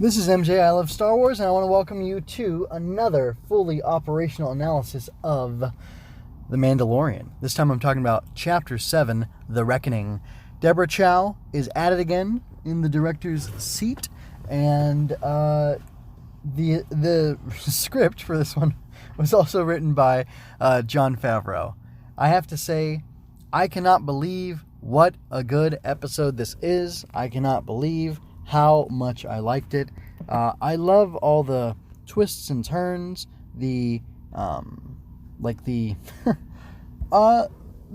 This is MJ, I love Star Wars, and I want to welcome you to another fully operational analysis of The Mandalorian. This time I'm talking about Chapter 7, The Reckoning. Deborah Chow is at it again in the director's seat, and the script for this one was also written by Jon Favreau. I have to say, I cannot believe what a good episode this is. I cannot believe how much I liked it. I love all the twists and turns, the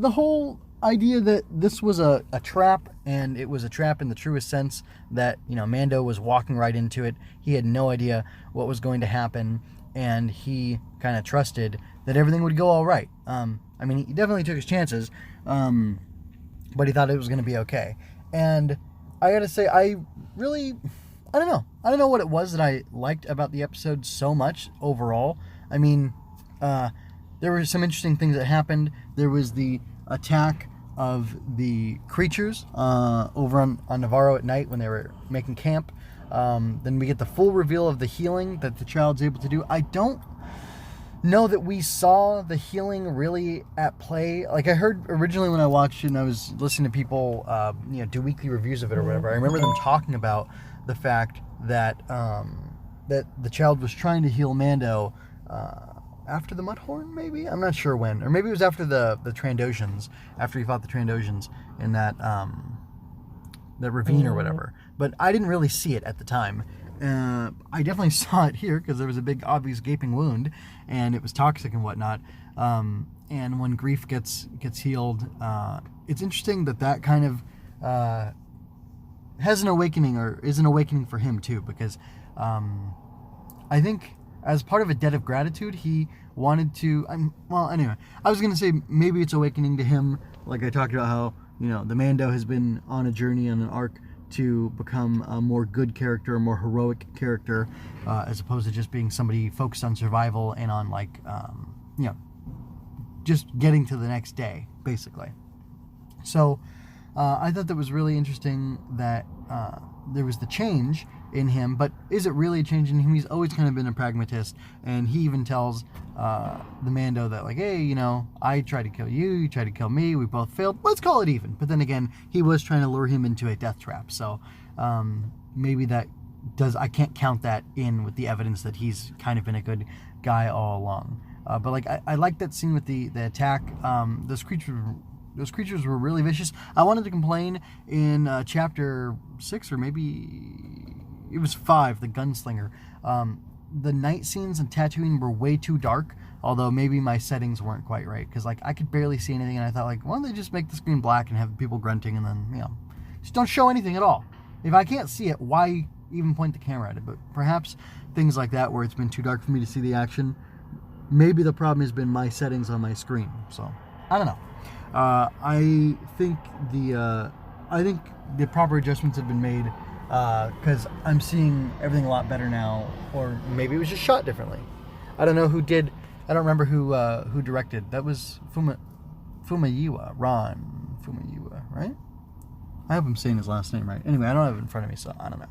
whole idea that this was a trap, and it was a trap in the truest sense, that, Mando was walking right into it. He had no idea what was going to happen, and he kind of trusted that everything would go all right. He definitely took his chances, but he thought it was going to be okay. And I gotta say, I don't know. I don't know what it was that I liked about the episode so much overall. There were some interesting things that happened. There was the attack of the creatures over on Navarro at night when they were making camp. Then we get the full reveal of the healing that the child's able to do. I don't know that we saw the healing really at play. Like, I heard originally when I watched it and I was listening to people do weekly reviews of it or whatever, I remember them talking about the fact that that the child was trying to heal Mando after the Mudhorn, maybe? I'm not sure when. Or maybe it was after the Trandoshans, after he fought the Trandoshans in that ravine or whatever. But I didn't really see it at the time. I definitely saw it here because there was a big obvious gaping wound and it was toxic and whatnot. And when grief gets healed, it's interesting that kind of has an awakening, or is an awakening for him too, because I think as part of a debt of gratitude, he wanted to, anyway, I was going to say maybe it's awakening to him, like I talked about how, the Mando has been on a journey, on an arc to become a more good character, a more heroic character, as opposed to just being somebody focused on survival and on just getting to the next day, basically. So I thought that was really interesting that there was the change in him, but is it really a change in him? He's always kind of been a pragmatist, and he even tells the Mando that, like, hey, I tried to kill you, you tried to kill me, we both failed, let's call it even. But then again, he was trying to lure him into a death trap, so maybe I can't count that in with the evidence that he's kind of been a good guy all along. But I like that scene with the attack. Those creatures were really vicious. I wanted to complain in chapter 6, or maybe it was 5, the gunslinger. The night scenes in Tatooine were way too dark, although maybe my settings weren't quite right, because I could barely see anything, and I thought, why don't they just make the screen black and have people grunting, and then, just don't show anything at all. If I can't see it, why even point the camera at it? But perhaps things like that, where it's been too dark for me to see the action, maybe the problem has been my settings on my screen. So, I don't know. I think the proper adjustments have been made, because I'm seeing everything a lot better now, or maybe it was just shot differently. I don't know who did. I don't remember who directed. That was Ron Fumayua, right? I hope I'm saying his last name right. Anyway, I don't have it in front of me, so I don't know.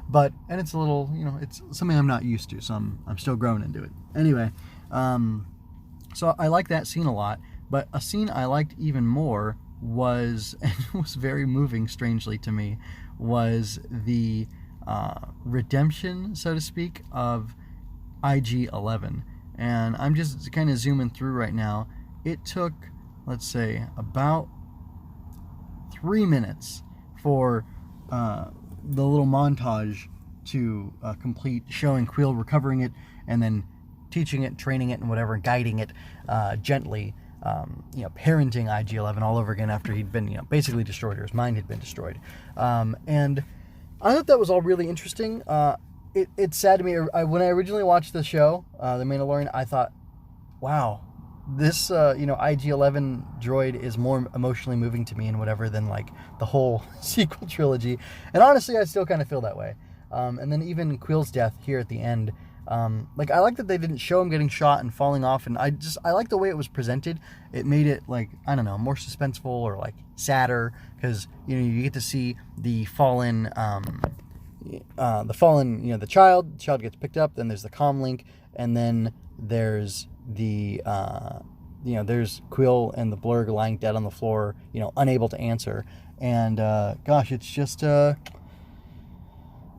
But, and it's a little, it's something I'm not used to, so I'm still growing into it. Anyway, so I like that scene a lot. But a scene I liked even more was, and it was very moving, strangely to me, was the redemption, so to speak, of IG-11. And I'm just kind of zooming through right now. It took, let's say, about 3 minutes for the little montage to complete, showing Quill recovering it, and then teaching it, training it, and whatever, guiding it gently. Parenting IG-11 all over again after he'd been, basically destroyed, or his mind had been destroyed. And I thought that was all really interesting. It's sad to me. When I originally watched the show, The Mandalorian, I thought, wow, this, IG-11 droid is more emotionally moving to me and whatever than, the whole sequel trilogy. And honestly, I still kind of feel that way. And then even Quill's death here at the end, I like that they didn't show him getting shot and falling off, and I like the way it was presented. It made it, more suspenseful, or sadder, because you get to see the fallen the fallen, the child gets picked up, then there's the comm link, and then there's the, there's Quill and the Blurg lying dead on the floor, unable to answer. And, gosh, it's just, the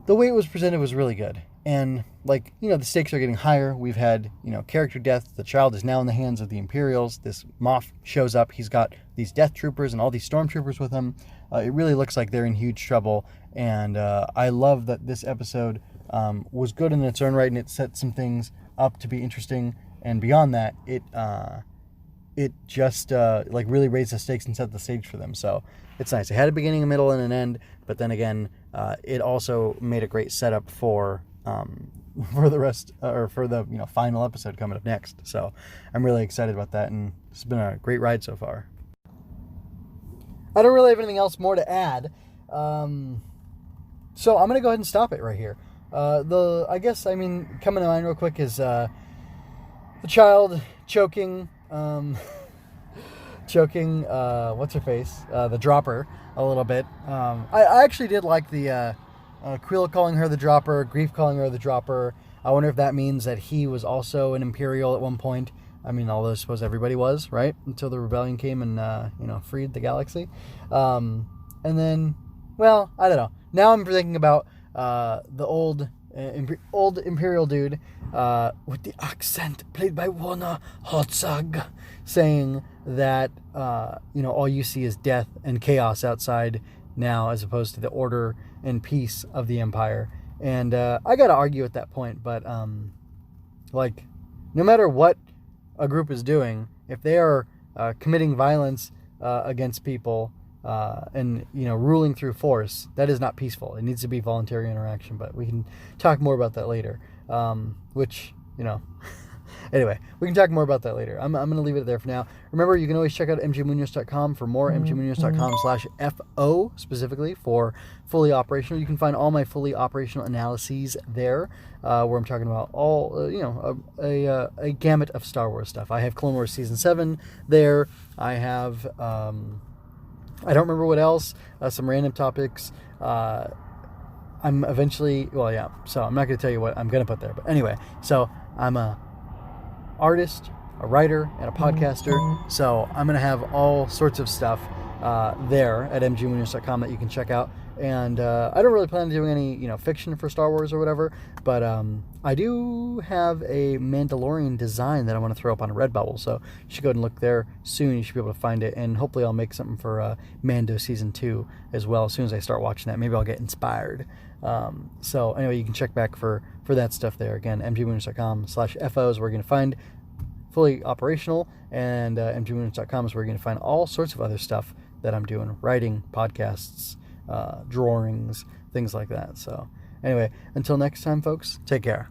way it was presented was really good. And, the stakes are getting higher. We've had, character death. The child is now in the hands of the Imperials. This Moff shows up. He's got these Death Troopers and all these Stormtroopers with him. It really looks like they're in huge trouble. And I love that this episode was good in its own right, and it set some things up to be interesting. And beyond that, it just really raised the stakes and set the stage for them. So it's nice. It had a beginning, a middle, and an end. But then again, it also made a great setup for the rest, or for the final episode coming up next. So I'm really excited about that, and it's been a great ride so far. I don't really have anything else more to add, so I'm gonna go ahead and stop it right here. Coming to mind real quick is the child choking what's her face, the Dropper, a little bit. I actually did like the Quill calling her the Dropper, Grief calling her the Dropper. I wonder if that means that he was also an Imperial at one point. I mean, although I suppose everybody was, right? Until the rebellion came and, freed the galaxy. And then, well, I don't know. Now I'm thinking about the old Imperial dude with the accent played by Warner Herzog saying that, all you see is death and chaos outside now, as opposed to the order and peace of the Empire. And I got to argue at that point, but no matter what a group is doing, if they are committing violence against people and ruling through force, that is not peaceful. It needs to be voluntary interaction, but we can talk more about that later. Anyway, we can talk more about that later. I'm going to leave it there for now. Remember, you can always check out mgmunoz.com for more, mgmunoz.com/FO, specifically for Fully Operational. You can find all my Fully Operational analyses there, where I'm talking about all, a gamut of Star Wars stuff. I have Clone Wars Season 7 there. I have, I don't remember what else, some random topics. I'm eventually, so I'm not going to tell you what I'm going to put there. But anyway, so I'm a artist, a writer, and a podcaster. So I'm going to have all sorts of stuff there at mgmunoz.com that you can check out. And I don't really plan on doing any, fiction for Star Wars or whatever, but I do have a Mandalorian design that I want to throw up on a Redbubble, so you should go ahead and look there soon. You should be able to find it, and hopefully I'll make something for Mando Season 2 as well as soon as I start watching that. Maybe I'll get inspired. So anyway, you can check back for that stuff there. Again, mgmunoz.com/FO is where you're going to find Fully Operational, and mgmunoz.com is where you're going to find all sorts of other stuff that I'm doing, writing, podcasts, drawings, things like that. So anyway, until next time, folks, take care.